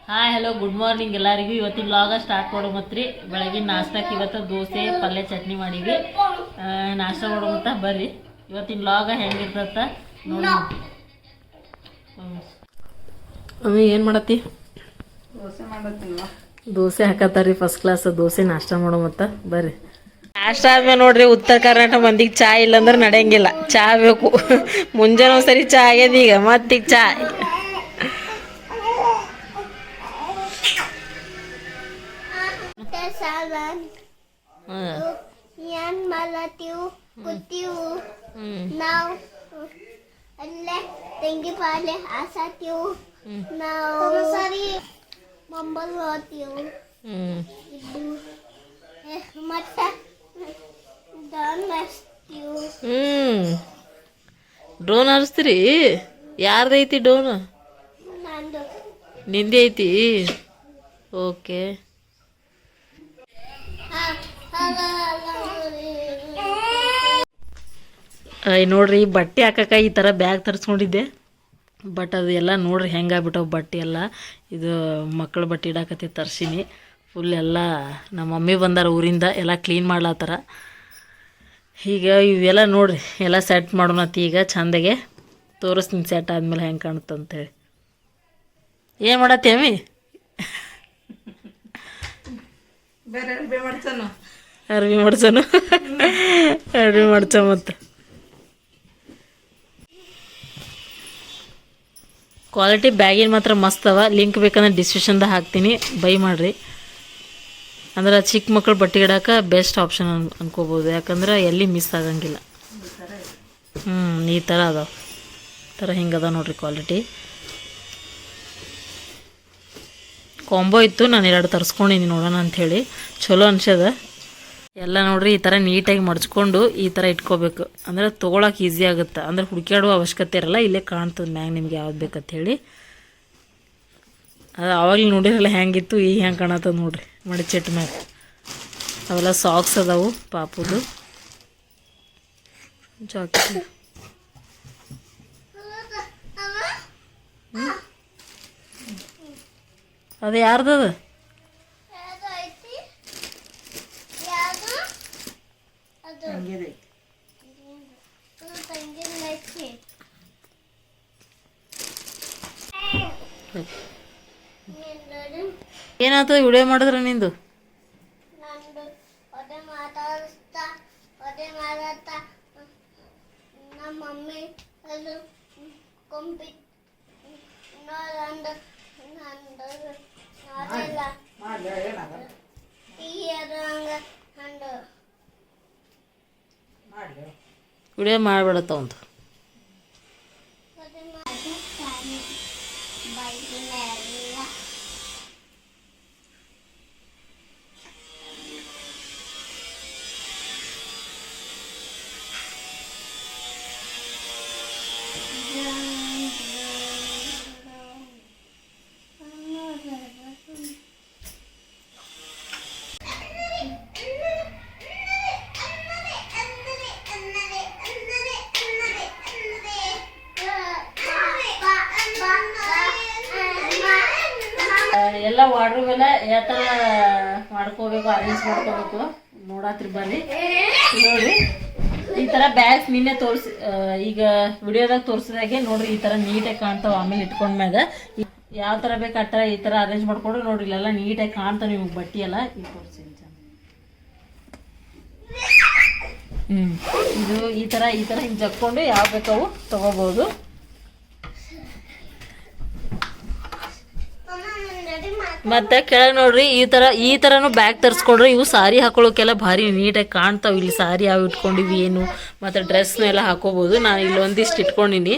Hi hello good morning ಎಲ್ಲರಿಗೂ. ಇವತ್ತಿನ ವ್ಲಾಗ start ಮಾಡೋ ಮತ್ರಿ. ಬೆಳಗಿನ ನಾಷ್ಟಕ್ಕೆ ಇವತ್ತು ದೋಸೆ ಪಲ್ಯ ಚಟ್ನಿ ಮಾಡೀವಿ. ನಾಷ್ಟ ಮಾಡೋ ಮತ್ತ ಬರ್ರಿ ಇವತ್ತಿನ ವ್ಲಾಗ ಹೆಂಗಿರ್ತತ್ತ ನೋಡಿ. ಅಮ್ಮಿ ಏನು ಮಾಡತ್ತಿ? ದೋಸೆ ಹಾಕತ್ತಾರಿ ಫಸ್ಟ್ ಕ್ಲಾಸ್. ದೋಸೆ ನಾಷ್ಟ ಮಾಡೋ ಮತ್ತ ಬರ್ರಿ. ನಾಷ್ಟ ಆದ್ಮೇಲೆ ನೋಡ್ರಿ, ಉತ್ತರ ಕರ್ನಾಟಕ ಮಂದಿಗೆ ಚಾ ಇಲ್ಲಂದ್ರೆ ನಡೆಯಂಗಿಲ್ಲ. ಚಾ ಬೇಕು. ಮುಂಜಾನೆ ಒಂದ್ಸರಿ ಚಾ ಆಗ್ಯದ, ಈಗ ಮತ್ತೀಗ ಚಾ. Yan malatiu kutiu now alle tengi pale asatiu now sorry mambal hotiu idu mata dan nastiu drone ಹಾರಿಸ್ತೀರಿ? ಯಾರ್ದೈತಿ ಡ್ರೋನ್? nandu ನಿಂದೆ ಐತಿ? ಓಕೆ. ನೋಡ್ರಿ, ಬಟ್ಟೆ ಹಾಕಕ್ಕ ಈ ಥರ ಬ್ಯಾಗ್ ತರಿಸ್ಕೊಂಡಿದ್ದೆ. ಬಟ್ ಅದು ಎಲ್ಲ ನೋಡ್ರಿ ಹೆಂಗಾಗ್ಬಿಟ್ಟವು ಬಟ್ಟೆ ಎಲ್ಲ. ಇದು ಮಕ್ಕಳ ಬಟ್ಟೆ ಇಡಾಕತ್ತಿ ತರ್ಸೀನಿ. ಫುಲ್ ಎಲ್ಲ ನಮ್ಮ ಮಮ್ಮಿ ಬಂದಾರ ಊರಿಂದ, ಎಲ್ಲ ಕ್ಲೀನ್ ಮಾಡ್ಲತ್ತಾರ. ಈಗ ಇವೆಲ್ಲ ನೋಡ್ರಿ ಎಲ್ಲ ಸೆಟ್ ಮಾಡೋಣತಿ. ಈಗ ಚಂದಗೆ ತೋರಿಸ್ತೀನಿ ಸೆಟ್ ಆದ್ಮೇಲೆ ಹೆಂಗೆ ಕಾಣುತ್ತಂತೇಳಿ. ಏನು ಮಾಡತ್ತಿ ಅಮ್ಮಿ? ಅರ್ವಿ ಮಾಡ್ಸೋನು. ಅರ್ವಿ ಮಾಡ್ಸೋ ಮತ್ತು ಕ್ವಾಲಿಟಿ ಬ್ಯಾಗಿನ ಮಾತ್ರ ಮಸ್ತ್ ಅವ. ಲಿಂಕ್ ಬೇಕಂದ್ರೆ ಡಿಸ್ಕ್ರಿಪ್ಷನ್ದಾಗ ಹಾಕ್ತೀನಿ, ಬೈ ಮಾಡಿರಿ. ಅಂದ್ರೆ ಚಿಕ್ಕ ಮಕ್ಕಳು ಬಟ್ಟೆ ಇಡೋಕೆ ಬೆಸ್ಟ್ ಆಪ್ಷನ್ ಅನ್ಕೋಬೋದು. ಯಾಕಂದ್ರೆ ಎಲ್ಲಿ ಮಿಸ್ ಆಗಂಗಿಲ್ಲ. ಈ ಥರ ಅದಾವ. ಈ ಥರ ಹಿಂಗೆ ಅದಾವ ನೋಡ್ರಿ ಕ್ವಾಲಿಟಿ. ಕಾಂಬೋ ಇತ್ತು, ನಾನು 2 ತರಿಸ್ಕೊಂಡಿನಿ ನೋಡೋಣ ಅಂಥೇಳಿ. ಚಲೋ ಅನ್ಸದ. ಎಲ್ಲ ನೋಡ್ರಿ ಈ ಥರ ನೀಟಾಗಿ ಮಡ್ಚ್ಕೊಂಡು ಈ ಥರ ಇಟ್ಕೋಬೇಕು. ಅಂದರೆ ತೊಗೊಳಕ್ಕೆ ಈಸಿ ಆಗುತ್ತೆ. ಅಂದರೆ ಹುಡುಕ್ಯಾಡುವ ಅವಶ್ಯಕತೆ ಇರಲ್ಲ. ಇಲ್ಲೇ ಕಾಣ್ತದೆ ಮ್ಯಾಗ ನಿಮ್ಗೆ ಯಾವ್ದು ಬೇಕಂತ ಹೇಳಿ. ಅದು ಆವಾಗಲೇ ನೋಡಿರಲ್ಲ ಹೆಂಗಿತ್ತು, ಈಗ ಹೆಂಗೆ ಕಾಣತ್ತದ ನೋಡ್ರಿ ಮಡಿಚಿಟ್ಟು ಮ್ಯಾಗ. ಅವೆಲ್ಲ ಸಾಕ್ಸ್ ಅದಾವು ಪಾಪುದು. ಜಾಕೆಟ್ ಅದು ಯಾರ್ದದ? ಏನಾಯ್ತು ವಿಡಿಯೋ ಮಾಡಿದ್ರೆ ನಿಂದು? ನಮ್ಮ ಮಮ್ಮಿ ಅದು ವಿಡಿಯೋ ಮಾಡಬೇಡತ್ತ ಒಂದು. ಎಲ್ಲ ವಾರ್ಡ್ರೂಮ್ ಎಲ್ಲ ಯಾವ ಥರ ಮಾಡ್ಕೋಬೇಕು, ಅರೇಂಜ್ ಮಾಡ್ಕೋಬೇಕು ನೋಡತ್ರಿ ಬರ್ರಿ. ನೋಡಿ ಈ ಥರ ಬ್ಯಾಗ್ಸ್ ನಿನ್ನೆ ತೋರಿಸಿ, ಈಗ ವಿಡಿಯೋದಾಗ ತೋರಿಸಿದಾಗೆ ನೋಡ್ರಿ ಈ ಥರ ನೀಟಾಗಿ ಕಾಣ್ತಾವ. ಆಮೇಲೆ ಇಟ್ಕೊಂಡ್ಮ್ಯಾಗ ಯಾವ ಥರ ಬೇಕು ಆ ಥರ ಈ ಥರ ಅರೇಂಜ್ ಮಾಡ್ಕೊಂಡ್ರೆ ನೋಡ್ರಿ ಇಲ್ಲೆಲ್ಲ ನೀಟಾಗಿ ಕಾಣ್ತಾವೆ ನಿಮಗೆ ಬಟ್ಟೆ ಎಲ್ಲ. ಈಗ ತೋರಿಸಿ ಇದು ಈ ಥರ ಹಿಂಗೆ ಜಕ್ಕೊಂಡು ಯಾವ ಬೇಕವು ತೊಗೋಬೋದು. ಮತ್ತೆ ಕೆಳಗೆ ನೋಡ್ರಿ ಈ ಥರನೂ ಬ್ಯಾಗ್ ತರಿಸ್ಕೊಂಡ್ರೆ ಇವು ಸಾರಿ ಹಾಕೊಳ್ಳೋಕೆಲ್ಲ ಭಾರಿ ನೀಟಾಗಿ ಕಾಣ್ತಾವೆ. ಇಲ್ಲಿ ಸಾರಿ ಯಾವ ಇಟ್ಕೊಂಡಿವಿ ಏನು, ಮತ್ತು ಡ್ರೆಸ್ನೆಲ್ಲ ಹಾಕೋಬೋದು. ನಾನು ಇಲ್ಲಿ ಒಂದಿಷ್ಟು ಇಟ್ಕೊಂಡಿನಿ.